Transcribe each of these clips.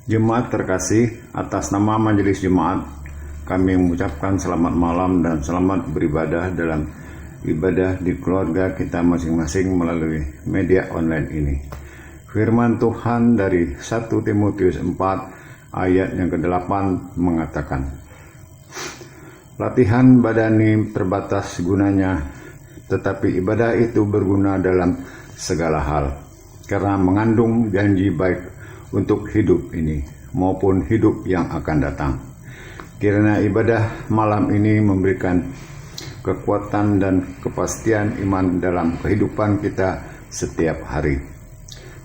Jemaat terkasih, atas nama Majelis Jemaat, kami mengucapkan selamat malam dan selamat beribadah dalam ibadah di keluarga kita masing-masing melalui media online ini. Firman Tuhan dari 1 Timotius 4 ayat yang ke-8 mengatakan, latihan badani terbatas gunanya, tetapi ibadah itu berguna dalam segala hal, karena mengandung janji baik untuk hidup ini maupun hidup yang akan datang. Kiranya ibadah malam ini memberikan kekuatan dan kepastian iman dalam kehidupan kita setiap hari.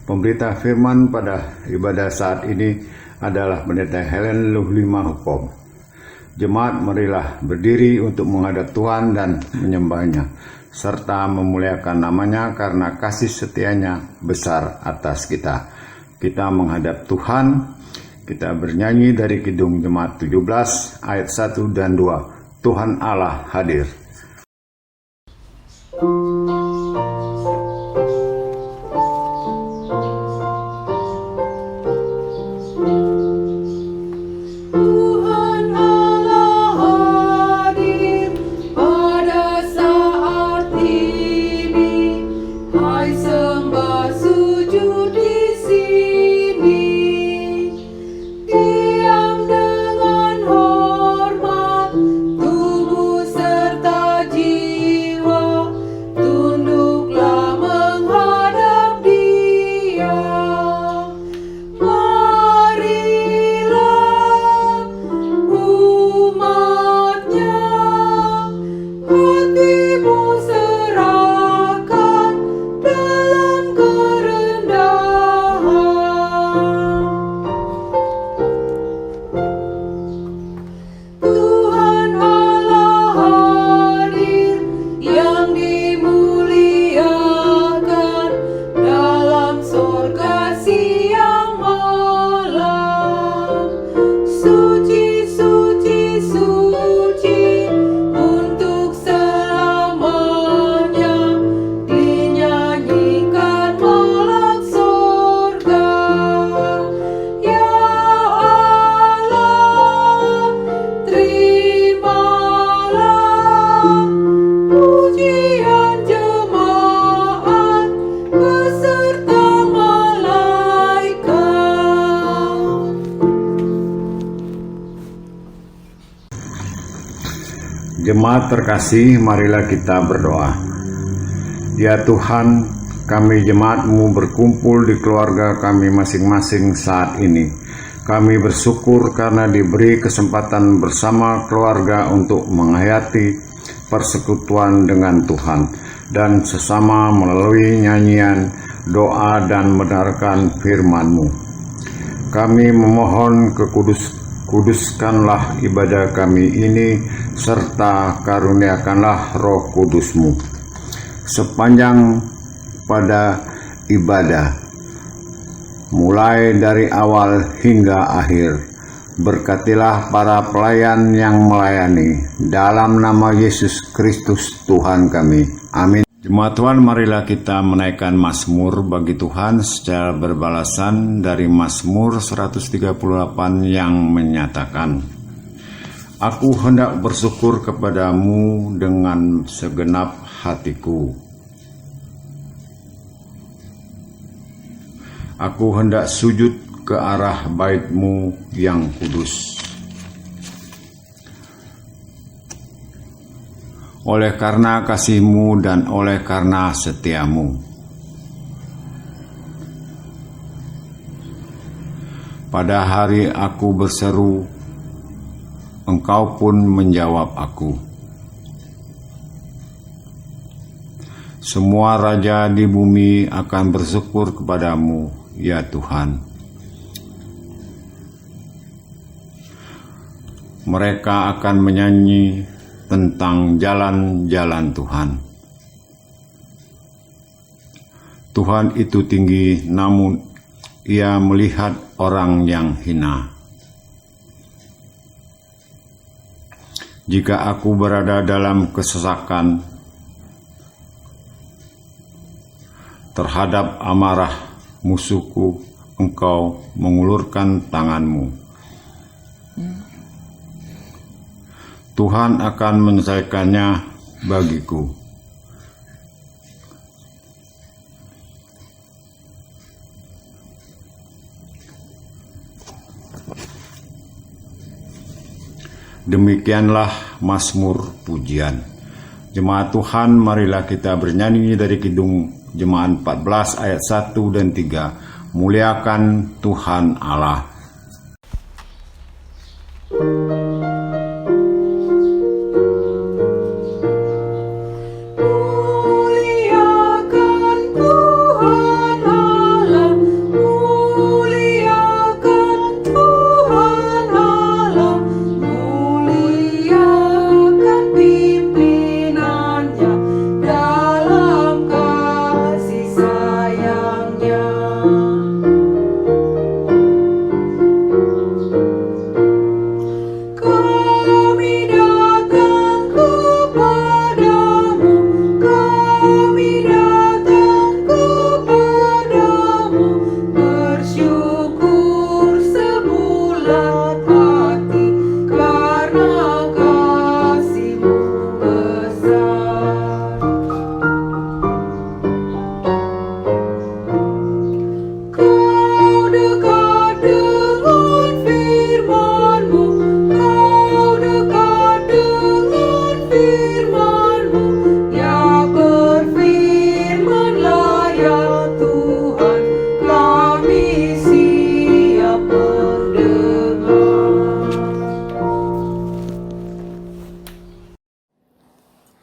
Pemberita firman pada ibadah saat ini adalah Pendeta Helen Luhlima Hukom. Jemaat marilah berdiri untuk menghadap Tuhan dan menyembahnya, serta memuliakan namanya karena kasih setianya besar atas kita. Kita menghadap Tuhan, kita bernyanyi dari Kidung Jemaat 17 ayat 1 dan 2. Tuhan Allah hadir. Jemaat terkasih, marilah kita berdoa. Ya Tuhan, kami jemaat-Mu berkumpul di keluarga kami masing-masing saat ini. Kami bersyukur karena diberi kesempatan bersama keluarga untuk menghayati persekutuan dengan Tuhan dan sesama melalui nyanyian, doa, dan mendengarkan firman-Mu. Kami memohon kuduskanlah ibadah kami ini, serta karuniakanlah Roh Kudus-Mu sepanjang pada ibadah, mulai dari awal hingga akhir. Berkatilah para pelayan yang melayani, dalam nama Yesus Kristus Tuhan kami. Amin. Jemaat Tuhan, marilah kita menaikkan Mazmur bagi Tuhan secara berbalasan dari Mazmur 138 yang menyatakan, Aku hendak bersyukur kepadamu dengan segenap hatiku. Aku hendak sujud ke arah bait-Mu yang kudus. Oleh karena kasih-Mu dan oleh karena setia-Mu. Pada hari aku berseru, Engkau pun menjawab aku. Semua raja di bumi akan bersyukur kepadamu, ya Tuhan. Mereka akan menyanyi tentang jalan-jalan Tuhan. Tuhan itu tinggi, namun Ia melihat orang yang hina. Jika aku berada dalam kesesakan terhadap amarah musuhku, engkau mengulurkan tanganmu. Tuhan akan menyelesaikannya bagiku. Demikianlah Mazmur pujian. Jemaat Tuhan, marilah kita bernyanyi dari Kidung Jemaat 14 ayat 1 dan 3. Muliakan Tuhan Allah.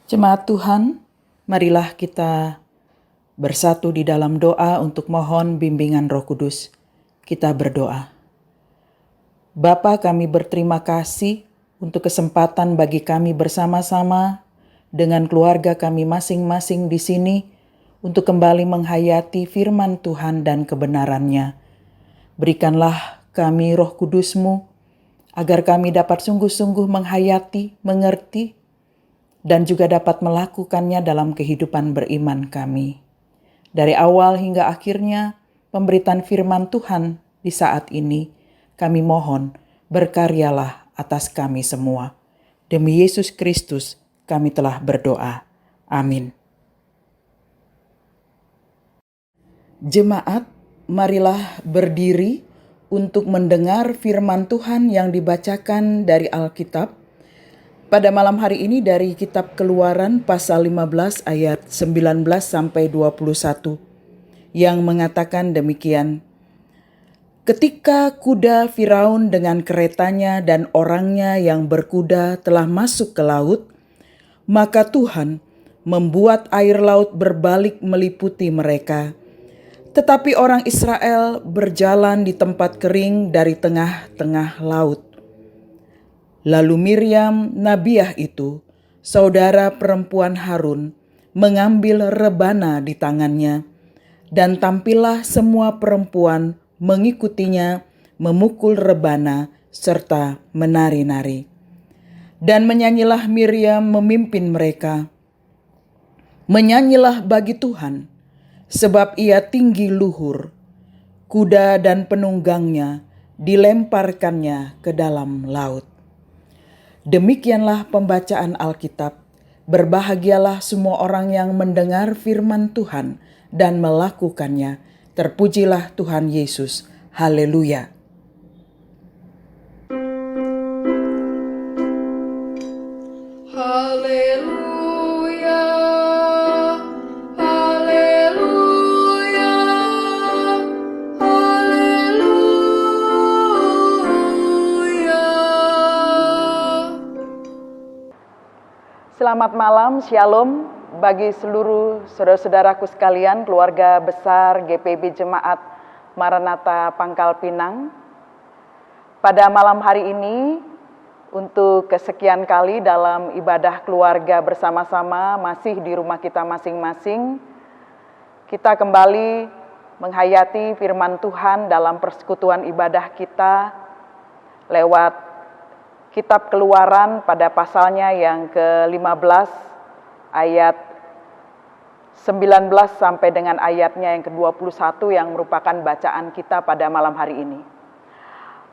Jemaat Tuhan, marilah kita bersatu di dalam doa untuk mohon bimbingan Roh Kudus. Kita berdoa. Bapa, kami berterima kasih untuk kesempatan bagi kami bersama-sama dengan keluarga kami masing-masing di sini untuk kembali menghayati firman Tuhan dan kebenarannya. Berikanlah kami Roh Kudus-Mu agar kami dapat sungguh-sungguh menghayati, mengerti, dan juga dapat melakukannya dalam kehidupan beriman kami. Dari awal hingga akhirnya, pemberitaan firman Tuhan di saat ini, kami mohon berkaryalah atas kami semua. Demi Yesus Kristus, kami telah berdoa. Amin. Jemaat, marilah berdiri untuk mendengar firman Tuhan yang dibacakan dari Alkitab. Pada malam hari ini dari kitab Keluaran pasal 15 ayat 19 sampai 21 yang mengatakan demikian. Ketika kuda Firaun dengan keretanya dan orangnya yang berkuda telah masuk ke laut, maka Tuhan membuat air laut berbalik meliputi mereka. Tetapi orang Israel berjalan di tempat kering dari tengah-tengah laut. Lalu Miriam, nabiah itu, saudara perempuan Harun, mengambil rebana di tangannya, dan tampillah semua perempuan mengikutinya memukul rebana serta menari-nari. Dan menyanyilah Miriam memimpin mereka. Menyanyilah bagi Tuhan, sebab ia tinggi luhur. Kuda dan penunggangnya dilemparkannya ke dalam laut. Demikianlah pembacaan Alkitab. Berbahagialah semua orang yang mendengar firman Tuhan dan melakukannya. Terpujilah Tuhan Yesus. Haleluya. Haleluya. Haleluya. Selamat malam, Shalom bagi seluruh saudara-saudaraku sekalian, keluarga besar GPB Jemaat Maranatha Pangkal Pinang. Pada malam hari ini, untuk kesekian kali dalam ibadah keluarga bersama-sama masih di rumah kita masing-masing, kita kembali menghayati firman Tuhan dalam persekutuan ibadah kita lewat Kitab Keluaran pada pasalnya yang ke-15 ayat 19 sampai dengan ayatnya yang ke-21 yang merupakan bacaan kita pada malam hari ini.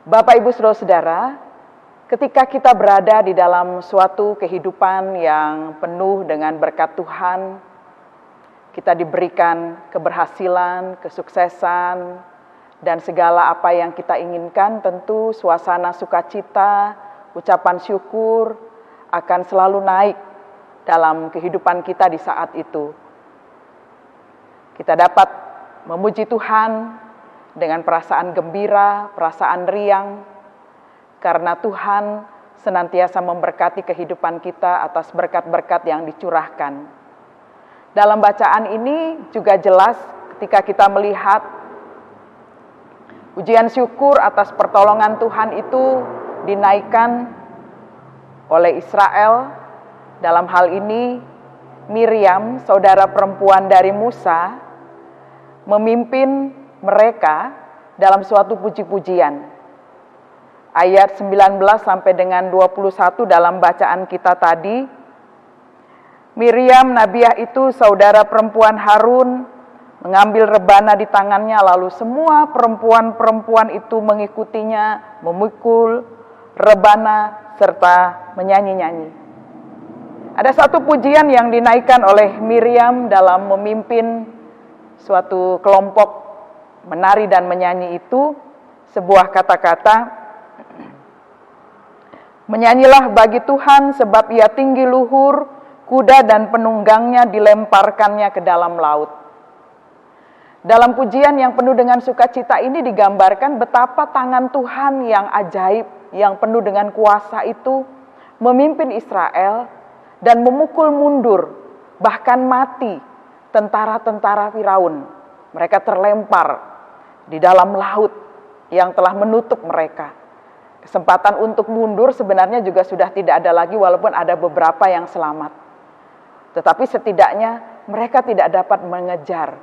Bapak, Ibu, Saudara-saudara, ketika kita berada di dalam suatu kehidupan yang penuh dengan berkat Tuhan, kita diberikan keberhasilan, kesuksesan, dan segala apa yang kita inginkan, tentu suasana sukacita, ucapan syukur akan selalu naik dalam kehidupan kita di saat itu. Kita dapat memuji Tuhan dengan perasaan gembira, perasaan riang, karena Tuhan senantiasa memberkati kehidupan kita atas berkat-berkat yang dicurahkan. Dalam bacaan ini juga jelas ketika kita melihat pujian syukur atas pertolongan Tuhan itu dinaikkan oleh Israel. Dalam hal ini Miriam, saudara perempuan dari Musa, memimpin mereka dalam suatu puji-pujian. Ayat 19 sampai dengan 21 dalam bacaan kita tadi, Miriam nabiah itu saudara perempuan Harun mengambil rebana di tangannya, lalu semua perempuan-perempuan itu mengikutinya, memikul rebana serta menyanyi-nyanyi. Ada satu pujian yang dinaikkan oleh Miriam dalam memimpin suatu kelompok menari dan menyanyi itu, sebuah kata-kata, "Menyanyilah bagi Tuhan sebab ia tinggi luhur, kuda dan penunggangnya dilemparkannya ke dalam laut." Dalam pujian yang penuh dengan sukacita ini digambarkan betapa tangan Tuhan yang ajaib, yang penuh dengan kuasa itu memimpin Israel dan memukul mundur, bahkan mati, tentara-tentara Firaun. Mereka terlempar di dalam laut yang telah menutup mereka. Kesempatan untuk mundur sebenarnya juga sudah tidak ada lagi, walaupun ada beberapa yang selamat. Tetapi setidaknya mereka tidak dapat mengejar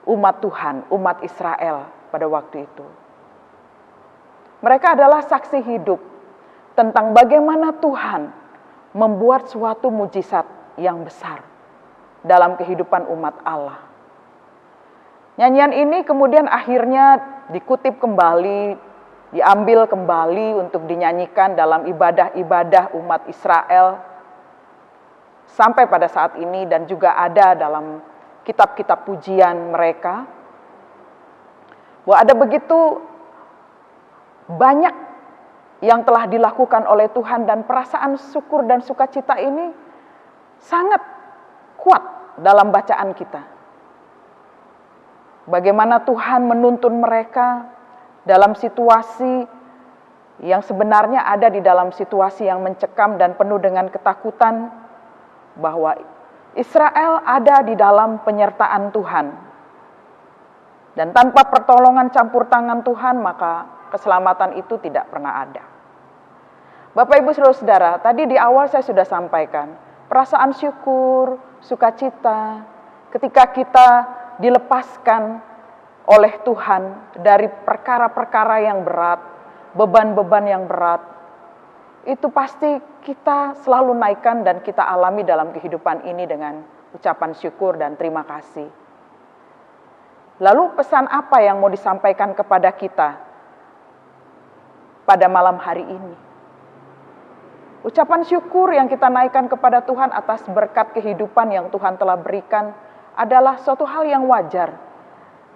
umat Tuhan, umat Israel pada waktu itu. Mereka adalah saksi hidup tentang bagaimana Tuhan membuat suatu mujizat yang besar dalam kehidupan umat Allah. Nyanyian ini kemudian akhirnya dikutip kembali, diambil kembali untuk dinyanyikan dalam ibadah-ibadah umat Israel sampai pada saat ini, dan juga ada dalam kitab-kitab pujian mereka. Bahwa ada begitu banyak yang telah dilakukan oleh Tuhan, dan perasaan syukur dan sukacita ini sangat kuat dalam bacaan kita. Bagaimana Tuhan menuntun mereka dalam situasi yang sebenarnya ada di dalam situasi yang mencekam dan penuh dengan ketakutan, bahwa Israel ada di dalam penyertaan Tuhan. Dan tanpa pertolongan campur tangan Tuhan, maka keselamatan itu tidak pernah ada. Bapak, Ibu, Saudara-saudara, tadi di awal saya sudah sampaikan, perasaan syukur, sukacita, ketika kita dilepaskan oleh Tuhan dari perkara-perkara yang berat, beban-beban yang berat, itu pasti kita selalu naikkan dan kita alami dalam kehidupan ini dengan ucapan syukur dan terima kasih. Lalu pesan apa yang mau disampaikan kepada kita pada malam hari ini? Ucapan syukur yang kita naikkan kepada Tuhan atas berkat kehidupan yang Tuhan telah berikan adalah suatu hal yang wajar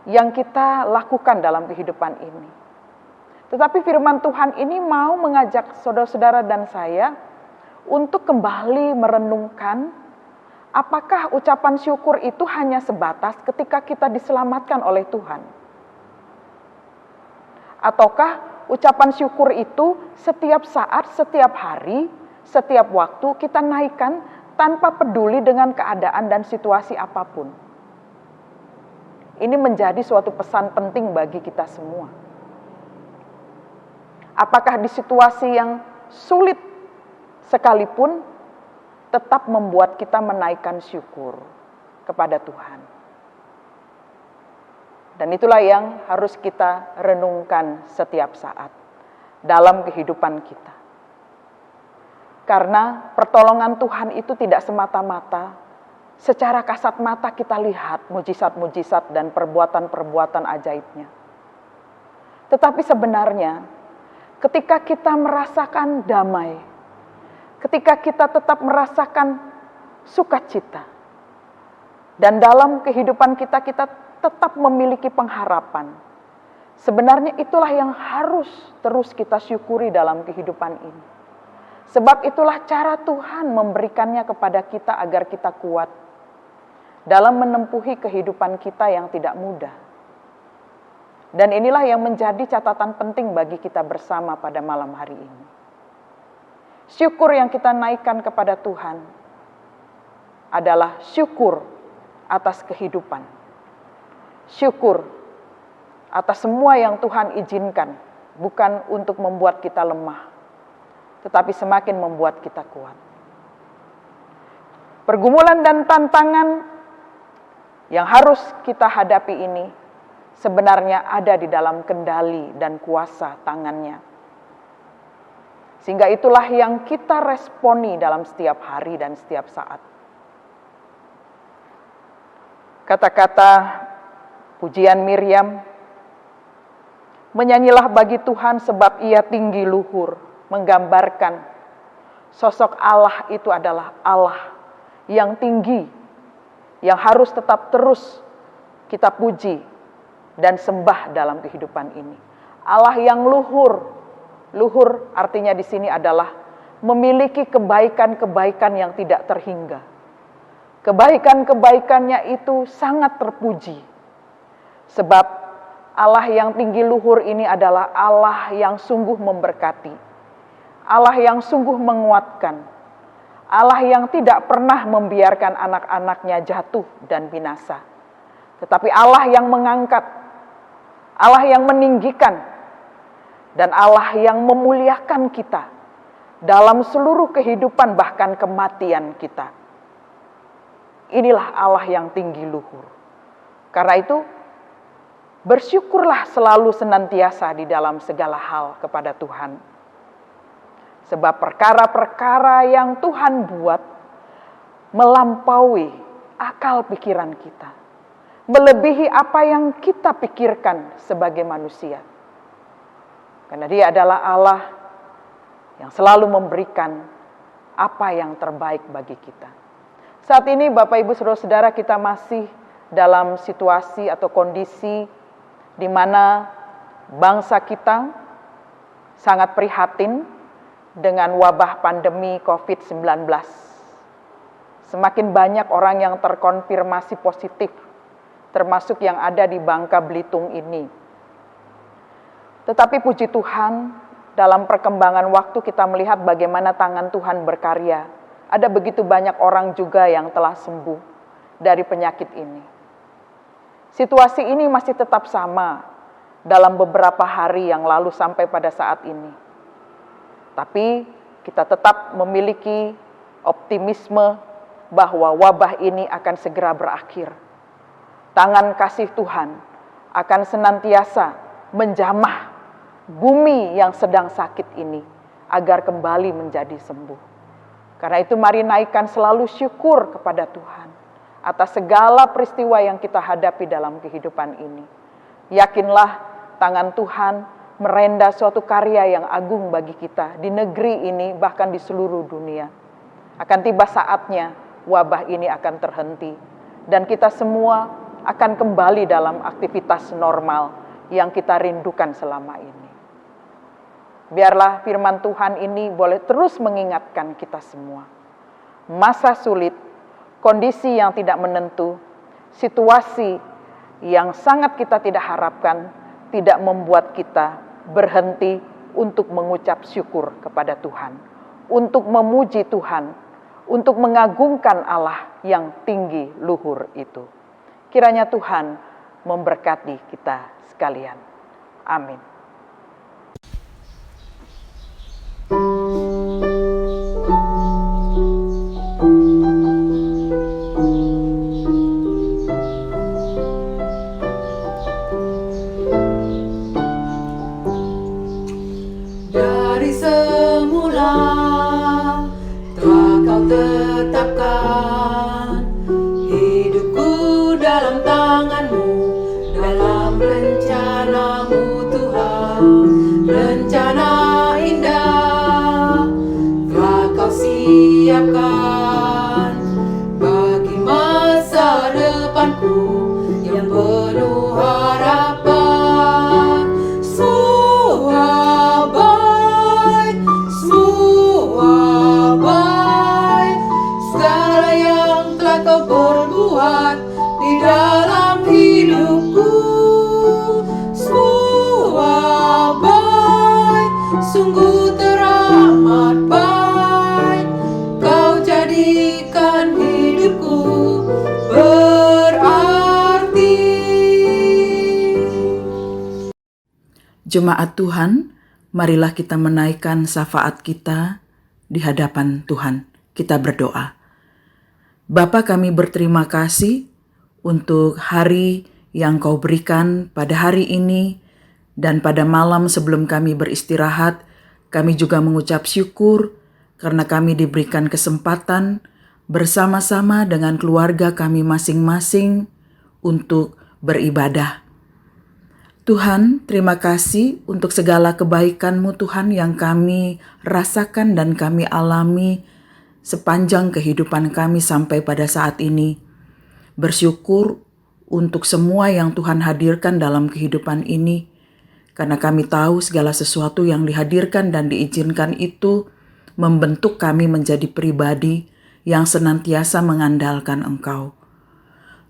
yang kita lakukan dalam kehidupan ini. Tetapi firman Tuhan ini mau mengajak saudara-saudara dan saya untuk kembali merenungkan, apakah ucapan syukur itu hanya sebatas ketika kita diselamatkan oleh Tuhan? Ataukah ucapan syukur itu setiap saat, setiap hari, setiap waktu kita naikkan tanpa peduli dengan keadaan dan situasi apapun? Ini menjadi suatu pesan penting bagi kita semua. Apakah di situasi yang sulit sekalipun tetap membuat kita menaikkan syukur kepada Tuhan? Dan itulah yang harus kita renungkan setiap saat dalam kehidupan kita. Karena pertolongan Tuhan itu tidak semata-mata secara kasat mata kita lihat mujizat-mujizat dan perbuatan-perbuatan ajaibnya. Tetapi sebenarnya ketika kita merasakan damai, ketika kita tetap merasakan sukacita, dan dalam kehidupan kita tetap memiliki pengharapan, sebenarnya itulah yang harus terus kita syukuri dalam kehidupan ini. Sebab itulah cara Tuhan memberikannya kepada kita agar kita kuat dalam menempuhi kehidupan kita yang tidak mudah. Dan inilah yang menjadi catatan penting bagi kita bersama pada malam hari ini. Syukur yang kita naikkan kepada Tuhan adalah syukur atas kehidupan. Syukur atas semua yang Tuhan izinkan, bukan untuk membuat kita lemah, tetapi semakin membuat kita kuat. Pergumulan dan tantangan yang harus kita hadapi ini sebenarnya ada di dalam kendali dan kuasa tangannya. Sehingga itulah yang kita responi dalam setiap hari dan setiap saat. Kata-kata pujian Miriam, menyanyilah bagi Tuhan sebab ia tinggi luhur, menggambarkan sosok Allah itu adalah Allah yang tinggi, yang harus tetap terus kita puji dan sembah dalam kehidupan ini. Allah yang luhur. Luhur artinya di sini adalah memiliki kebaikan-kebaikan yang tidak terhingga. Kebaikan-kebaikannya itu sangat terpuji. Sebab Allah yang tinggi luhur ini adalah Allah yang sungguh memberkati. Allah yang sungguh menguatkan. Allah yang tidak pernah membiarkan anak-anaknya jatuh dan binasa. Tetapi Allah yang mengangkat, Allah yang meninggikan, dan Allah yang memuliakan kita dalam seluruh kehidupan bahkan kematian kita. Inilah Allah yang tinggi luhur. Karena itu, bersyukurlah selalu senantiasa di dalam segala hal kepada Tuhan. Sebab perkara-perkara yang Tuhan buat melampaui akal pikiran kita. Melebihi apa yang kita pikirkan sebagai manusia. Karena Dia adalah Allah yang selalu memberikan apa yang terbaik bagi kita. Saat ini Bapak Ibu Saudara-saudara, kita masih dalam situasi atau kondisi di mana bangsa kita sangat prihatin dengan wabah pandemi COVID-19. Semakin banyak orang yang terkonfirmasi positif, termasuk yang ada di Bangka Belitung ini. Tetapi puji Tuhan, dalam perkembangan waktu kita melihat bagaimana tangan Tuhan berkarya. Ada begitu banyak orang juga yang telah sembuh dari penyakit ini. Situasi ini masih tetap sama dalam beberapa hari yang lalu sampai pada saat ini. Tapi kita tetap memiliki optimisme bahwa wabah ini akan segera berakhir. Tangan kasih Tuhan akan senantiasa menjamah bumi yang sedang sakit ini agar kembali menjadi sembuh. Karena itu mari naikkan selalu syukur kepada Tuhan atas segala peristiwa yang kita hadapi dalam kehidupan ini. Yakinlah tangan Tuhan merenda suatu karya yang agung bagi kita di negeri ini bahkan di seluruh dunia. Akan tiba saatnya wabah ini akan terhenti dan kita semua akan kembali dalam aktivitas normal yang kita rindukan selama ini. Biarlah firman Tuhan ini boleh terus mengingatkan kita semua. Masa sulit, kondisi yang tidak menentu, situasi yang sangat kita tidak harapkan, tidak membuat kita berhenti untuk mengucap syukur kepada Tuhan. Untuk memuji Tuhan, untuk mengagungkan Allah yang tinggi luhur itu. Kiranya Tuhan memberkati kita sekalian. Amin. Dari semula telah Kau tetapkan jadikan hidupku berarti. Jemaat Tuhan, marilah kita menaikkan syafaat kita di hadapan Tuhan. Kita berdoa. Bapa, kami berterima kasih untuk hari yang Kau berikan pada hari ini, dan pada malam sebelum kami beristirahat, kami juga mengucap syukur karena kami diberikan kesempatan bersama-sama dengan keluarga kami masing-masing untuk beribadah. Tuhan, terima kasih untuk segala kebaikan-Mu Tuhan yang kami rasakan dan kami alami sepanjang kehidupan kami sampai pada saat ini. Bersyukur untuk semua yang Tuhan hadirkan dalam kehidupan ini, karena kami tahu segala sesuatu yang dihadirkan dan diizinkan itu membentuk kami menjadi pribadi yang senantiasa mengandalkan Engkau.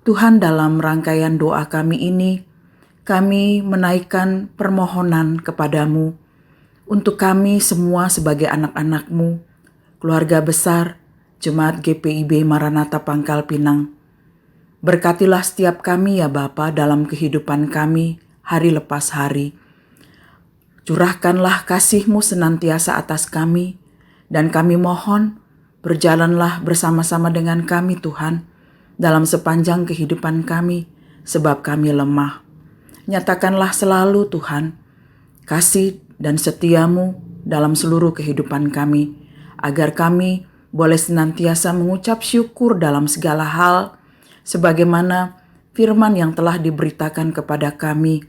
Tuhan, dalam rangkaian doa kami ini, kami menaikkan permohonan kepadamu untuk kami semua sebagai anak-anak-Mu, keluarga besar Jemaat GPIB Maranatha Pangkal Pinang. Berkatilah setiap kami ya Bapa dalam kehidupan kami hari lepas hari. Curahkanlah kasih-Mu senantiasa atas kami, dan kami mohon berjalanlah bersama-sama dengan kami Tuhan dalam sepanjang kehidupan kami, sebab kami lemah. Nyatakanlah selalu Tuhan kasih dan setia-Mu dalam seluruh kehidupan kami, agar kami boleh senantiasa mengucap syukur dalam segala hal, sebagaimana firman yang telah diberitakan kepada kami,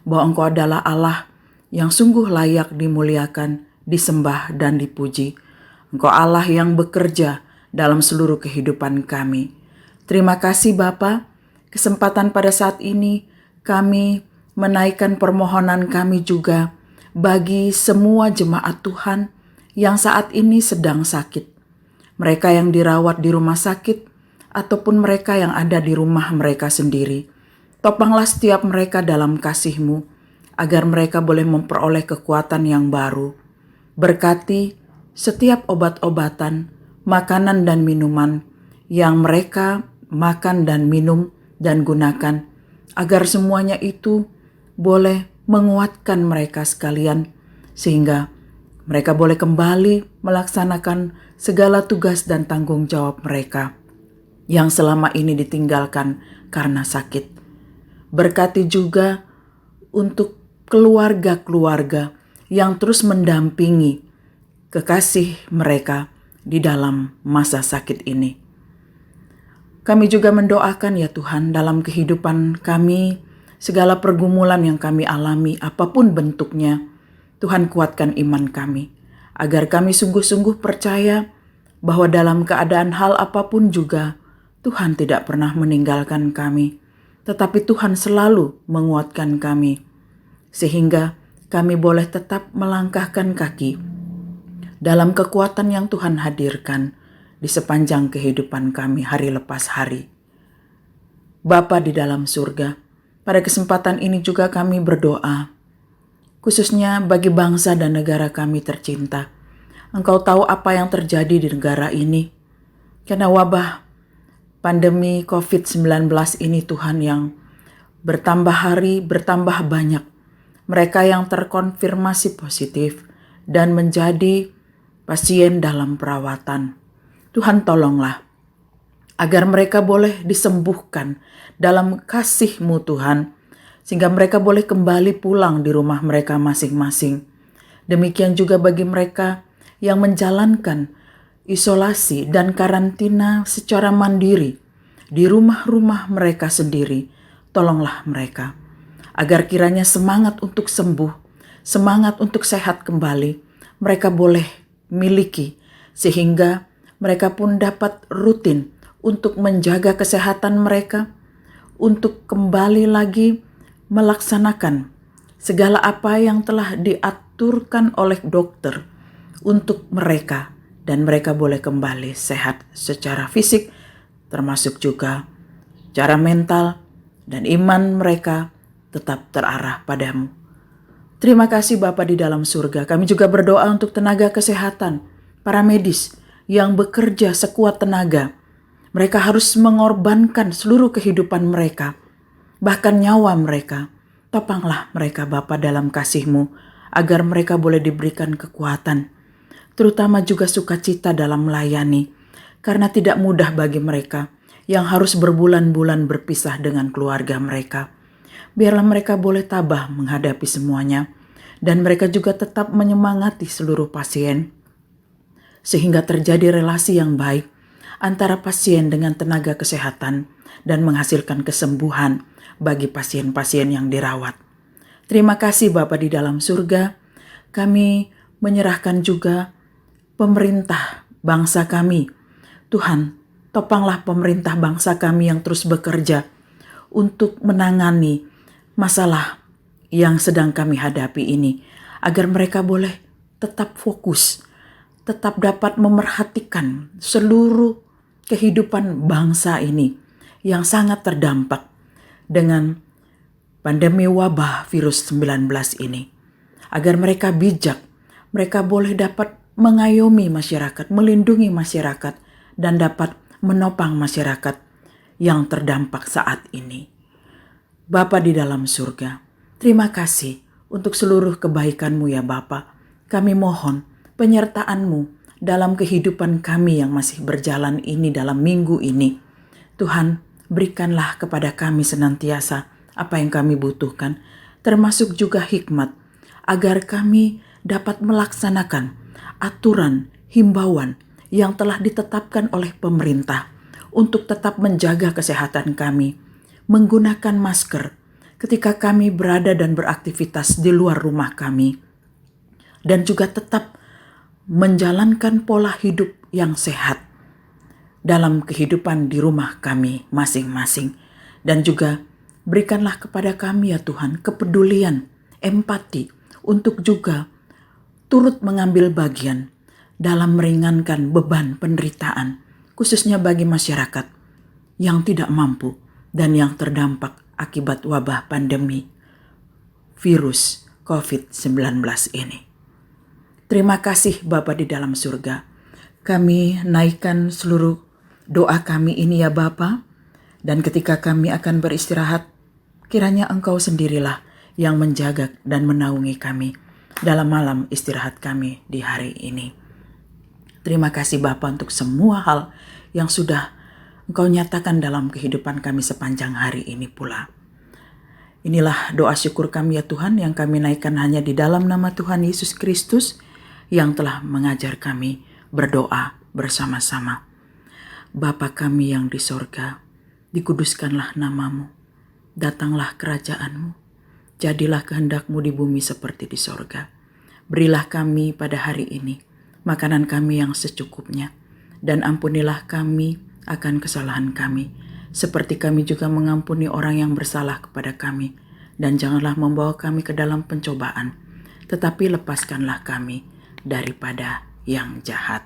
bahwa Engkau adalah Allah yang sungguh layak dimuliakan, disembah dan dipuji. Engkau Allah yang bekerja dalam seluruh kehidupan kami. Terima kasih Bapa, kesempatan pada saat ini kami menaikkan permohonan kami juga bagi semua jemaat Tuhan yang saat ini sedang sakit. Mereka yang dirawat di rumah sakit ataupun mereka yang ada di rumah mereka sendiri. Topanglah setiap mereka dalam kasih-Mu, agar mereka boleh memperoleh kekuatan yang baru. Berkati setiap obat-obatan, makanan dan minuman yang mereka makan dan minum dan gunakan, agar semuanya itu boleh menguatkan mereka sekalian, sehingga mereka boleh kembali melaksanakan segala tugas dan tanggung jawab mereka yang selama ini ditinggalkan karena sakit. Berkati juga untuk keluarga-keluarga yang terus mendampingi kekasih mereka di dalam masa sakit ini. Kami juga mendoakan ya Tuhan, dalam kehidupan kami, segala pergumulan yang kami alami, apapun bentuknya, Tuhan kuatkan iman kami, agar kami sungguh-sungguh percaya bahwa dalam keadaan hal apapun juga, Tuhan tidak pernah meninggalkan kami, tetapi Tuhan selalu menguatkan kami, sehingga kami boleh tetap melangkahkan kaki dalam kekuatan yang Tuhan hadirkan di sepanjang kehidupan kami hari lepas hari. Bapa di dalam surga, pada kesempatan ini juga kami berdoa, khususnya bagi bangsa dan negara kami tercinta. Engkau tahu apa yang terjadi di negara ini, karena wabah pandemi COVID-19 ini Tuhan, yang bertambah hari bertambah banyak mereka yang terkonfirmasi positif dan menjadi pasien dalam perawatan. Tuhan tolonglah agar mereka boleh disembuhkan dalam kasih-Mu Tuhan, sehingga mereka boleh kembali pulang di rumah mereka masing-masing. Demikian juga bagi mereka yang menjalankan isolasi dan karantina secara mandiri di rumah-rumah mereka sendiri. Tolonglah mereka, agar kiranya semangat untuk sembuh, semangat untuk sehat kembali, mereka boleh miliki, sehingga mereka pun dapat rutin untuk menjaga kesehatan mereka, untuk kembali lagi melaksanakan segala apa yang telah diaturkan oleh dokter untuk mereka, dan mereka boleh kembali sehat secara fisik, termasuk juga secara mental, dan iman mereka tetap terarah padamu. Terima kasih Bapa di dalam surga. Kami juga berdoa untuk tenaga kesehatan, para medis yang bekerja sekuat tenaga. Mereka harus mengorbankan seluruh kehidupan mereka, bahkan nyawa mereka. Topanglah mereka Bapa dalam kasih-Mu, agar mereka boleh diberikan kekuatan, terutama juga sukacita dalam melayani, karena tidak mudah bagi mereka yang harus berbulan-bulan berpisah dengan keluarga mereka. Biarlah mereka boleh tabah menghadapi semuanya, dan mereka juga tetap menyemangati seluruh pasien, sehingga terjadi relasi yang baik antara pasien dengan tenaga kesehatan dan menghasilkan kesembuhan bagi pasien-pasien yang dirawat. Terima kasih Bapa di dalam surga. Kami menyerahkan juga pemerintah bangsa kami. Tuhan, topanglah pemerintah bangsa kami yang terus bekerja untuk menangani masalah yang sedang kami hadapi ini, agar mereka boleh tetap fokus, tetap dapat memerhatikan seluruh kehidupan bangsa ini yang sangat terdampak dengan pandemi wabah virus 19 ini. Agar mereka bijak, mereka boleh dapat mengayomi masyarakat, melindungi masyarakat, dan dapat menopang masyarakat yang terdampak saat ini. Bapa di dalam surga, terima kasih untuk seluruh kebaikan-Mu ya Bapa. Kami mohon penyertaan-Mu dalam kehidupan kami yang masih berjalan ini dalam minggu ini. Tuhan, berikanlah kepada kami senantiasa apa yang kami butuhkan, termasuk juga hikmat, agar kami dapat melaksanakan aturan, himbauan yang telah ditetapkan oleh pemerintah untuk tetap menjaga kesehatan kami, menggunakan masker ketika kami berada dan beraktivitas di luar rumah kami, dan juga tetap menjalankan pola hidup yang sehat dalam kehidupan di rumah kami masing-masing. Dan juga berikanlah kepada kami ya Tuhan kepedulian, empati untuk juga turut mengambil bagian dalam meringankan beban penderitaan, khususnya bagi masyarakat yang tidak mampu dan yang terdampak akibat wabah pandemi virus COVID-19 ini. Terima kasih Bapa di dalam surga. Kami naikkan seluruh doa kami ini ya Bapa, dan ketika kami akan beristirahat, kiranya Engkau sendirilah yang menjaga dan menaungi kami dalam malam istirahat kami di hari ini. Terima kasih Bapa untuk semua hal yang sudah Engkau nyatakan dalam kehidupan kami sepanjang hari ini pula. Inilah doa syukur kami ya Tuhan yang kami naikkan hanya di dalam nama Tuhan Yesus Kristus yang telah mengajar kami berdoa bersama-sama. Bapa kami yang di sorga, dikuduskanlah nama-Mu, datanglah kerajaan-Mu, jadilah kehendak-Mu di bumi seperti di sorga. Berilah kami pada hari ini makanan kami yang secukupnya, dan ampunilah kami akan kesalahan kami, seperti kami juga mengampuni orang yang bersalah kepada kami. Dan janganlah membawa kami ke dalam pencobaan, tetapi lepaskanlah kami daripada yang jahat.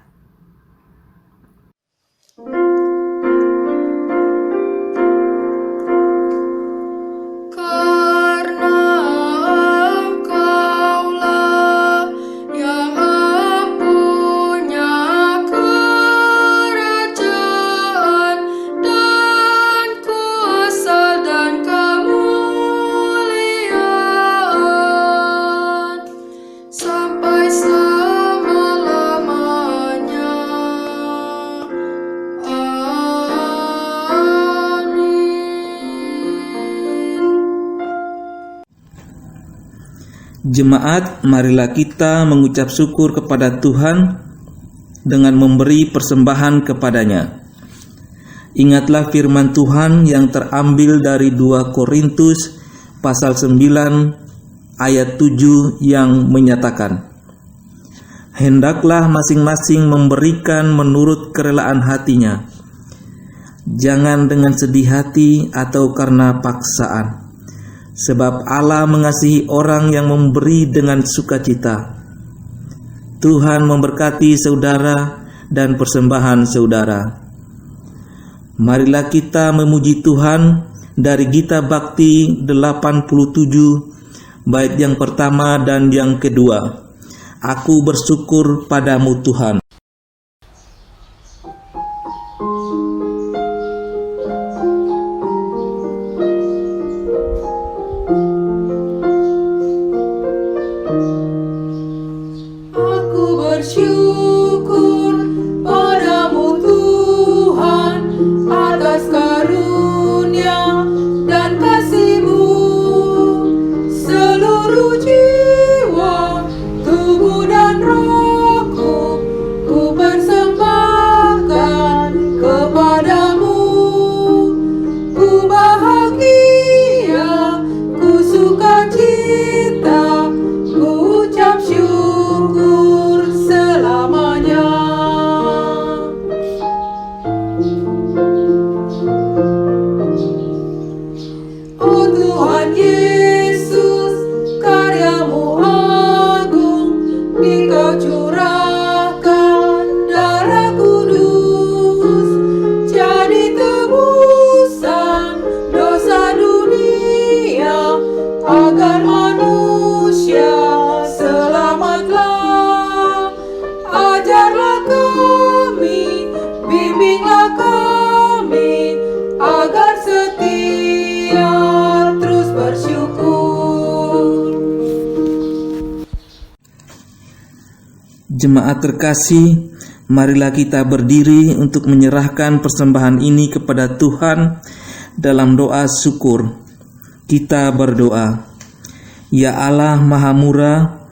Jemaat, marilah kita mengucap syukur kepada Tuhan dengan memberi persembahan kepadanya. Ingatlah firman Tuhan yang terambil dari 2 Korintus pasal 9 ayat 7 yang menyatakan, hendaklah masing-masing memberikan menurut kerelaan hatinya, jangan dengan sedih hati atau karena paksaan. Sebab Allah mengasihi orang yang memberi dengan sukacita. Tuhan memberkati saudara dan persembahan saudara. Marilah kita memuji Tuhan dari Gita Bakti 87 bait yang pertama dan yang kedua. Aku bersyukur padamu Tuhan. Aku bersyukur padamu Tuhan atas karunia dan kasih-Mu. Seluruh jiwa, tubuh dan rohku ku persembahkan kepadamu. Ku bahagia, ku sukacita, ku ucap syukur selamanya. Oh Tuhan Yesus, karya-Mu agung, di Kau curahkan darah kudus, jadi tebusan dosa dunia, agar manusia selamatlah. Ajarlah kami, bimbinglah kami, agar setia terus bersyukur. Jemaat terkasih, marilah kita berdiri untuk menyerahkan persembahan ini kepada Tuhan dalam doa syukur. Kita berdoa. Ya Allah Maha Murah,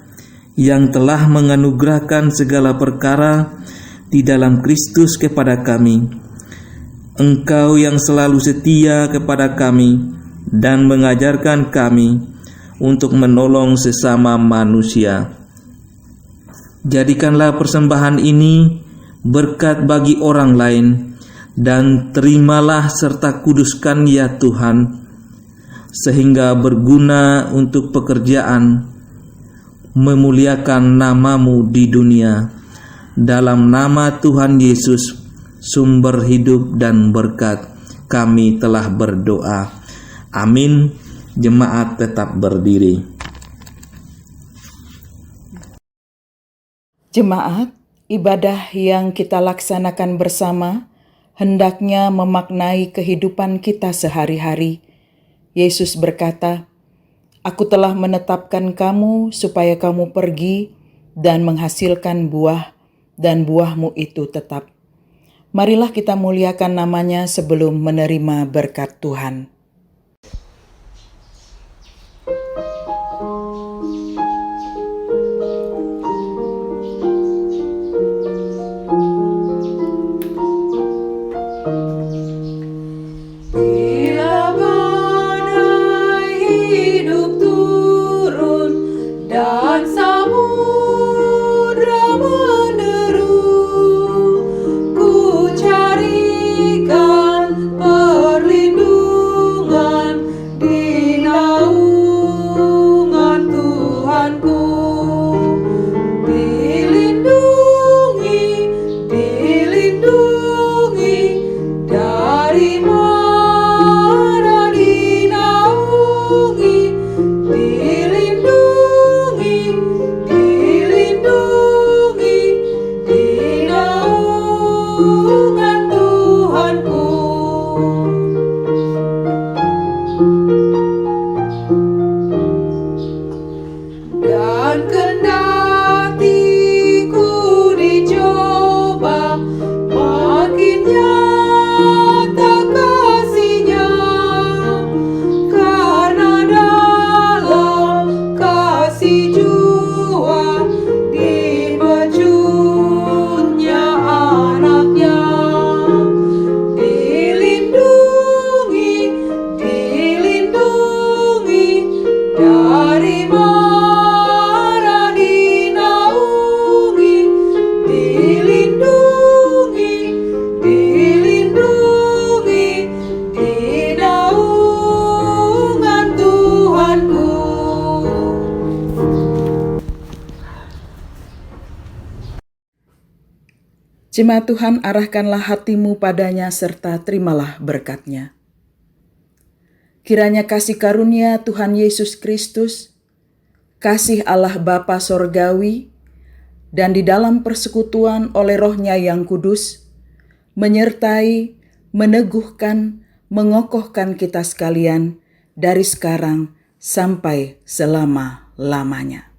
yang telah menganugerahkan segala perkara di dalam Kristus kepada kami. Engkau yang selalu setia kepada kami dan mengajarkan kami untuk menolong sesama manusia. Jadikanlah persembahan ini berkat bagi orang lain, dan terimalah serta kuduskan ya Tuhan, sehingga berguna untuk pekerjaan memuliakan nama-Mu di dunia. Dalam nama Tuhan Yesus, sumber hidup dan berkat, kami telah berdoa. Amin. Jemaat tetap berdiri. Jemaat, ibadah yang kita laksanakan bersama hendaknya memaknai kehidupan kita sehari-hari. Yesus berkata, "Aku telah menetapkan kamu supaya kamu pergi dan menghasilkan buah, dan buah-Mu itu tetap." Marilah kita muliakan nama-Nya sebelum menerima berkat Tuhan. Bila badai hidup turun dan samudra menderu, ku carikan perlindungan di naungan Tuhanku. Dilindungi, dilindungi dari mara dinaungi, dilindungi, dilindungi di naungan Tuhanku. Dan kendati ku dicoba, makin nyata kasih-Nya, karena dalam kasih jua dibecutnya anaknya. Dilindungi, dilindungi dari mara dinaungi, dilindungi, dilindungi di naungan Tuhanku. Jemaat Tuhan, arahkanlah hatimu padanya serta terimalah berkat-Nya. Kiranya kasih karunia Tuhan Yesus Kristus, kasih Allah Bapa Sorgawi, dan di dalam persekutuan oleh Roh-Nya yang kudus, menyertai, meneguhkan, mengokohkan kita sekalian dari sekarang sampai selama-lamanya.